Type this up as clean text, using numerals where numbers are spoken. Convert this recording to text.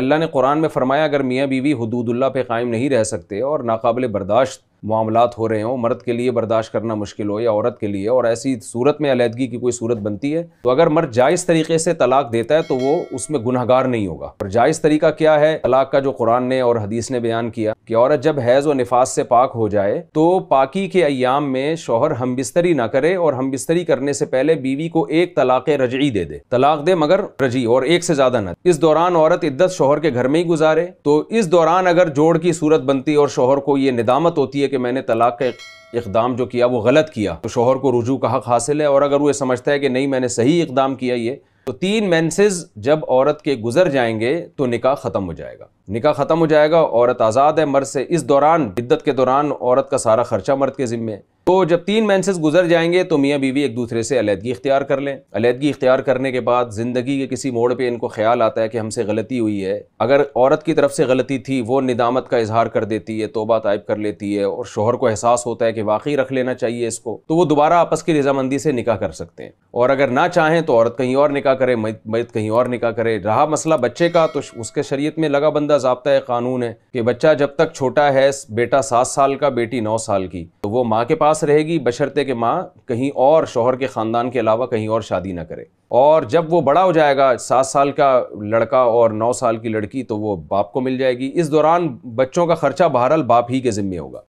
अल्लाह ने कुरान में फरमाया अगर मियाँ बीवी हुदूदुल्लाह पे कायम नहीं रह सकते और नाकाबिल बर्दाश्त मामलात हो रहे हों, मर्द के लिए बर्दाश्त करना मुश्किल हो या औरत के लिए, और ऐसी सूरत में अलहदगी की कोई सूरत बनती है, तो अगर मर्द जायज़ तरीके से तलाक देता है तो वो उसमें गुनहगार नहीं होगा। और जायज़ तरीका क्या है तलाक का, जो कुरान ने और हदीस ने बयान किया कि औरत जब हैज़ और निफास से पाक हो जाए तो पाकी के अय्याम में शौहर हमबिस्तरी ना करे और हमबिस्तरी करने से पहले बीवी को एक तलाक रजई दे दे, तलाक दे मगर रजी, और एक से ज्यादा न। इस दौरान औरत इद्दत शौहर के घर में ही गुजारे। तो इस दौरान अगर जोड़ की सूरत बनती और शौहर को ये निदामत होती है कि मैंने तलाक का इक़दाम जो किया वो गलत किया, तो शौहर को रुजू का हक हासिल है। और अगर वो ये समझता है कि नहीं मैंने सही इक़दाम किया ये, तो 3 मेंसेस जब औरत के गुजर जाएंगे तो निकाह खत्म हो जाएगा। निकाह खत्म हो जाएगा, औरत आज़ाद है मर्द से। इस दौरान इद्दत के दौरान औरत का सारा खर्चा मर्द के ज़िम्मे। तो जब 3 मेंसेस गुजर जाएंगे तो मियाँ बीवी एक दूसरे से अलहदगी इख्तियार कर लें। अलहदगी इख्तियार करने के बाद ज़िंदगी के किसी मोड़ पे इनको ख्याल आता है कि हमसे गलती हुई है। अगर औरत की तरफ से गलती थी, वो निदामत का इजहार कर देती है, तौबा ताइब कर लेती है, और शोहर को एहसास होता है कि वाकई रख लेना चाहिए इसको, तो वो दोबारा आपस की रजामंदी से निकाह कर सकते हैं। और अगर ना चाहें तो औरत कहीं और निकाह करे, मर्द कहीं और निकाह करे। रहा मसला बच्चे का, तो उसके शरीयत में लगा बंदा ज़ाब्ता है, कानून है कि बच्चा जब तक छोटा है, बेटा 7 साल का, बेटी 9 साल की, तो वो माँ के पास रहेगी बशर्ते कि माँ कहीं और शौहर के ख़ानदान के अलावा कहीं और शादी ना करे। और जब वो बड़ा हो जाएगा, 7 साल का लड़का और 9 साल की लड़की, तो वो बाप को मिल जाएगी। इस दौरान बच्चों का खर्चा बहरहाल बाप ही के ज़िम्मे होगा।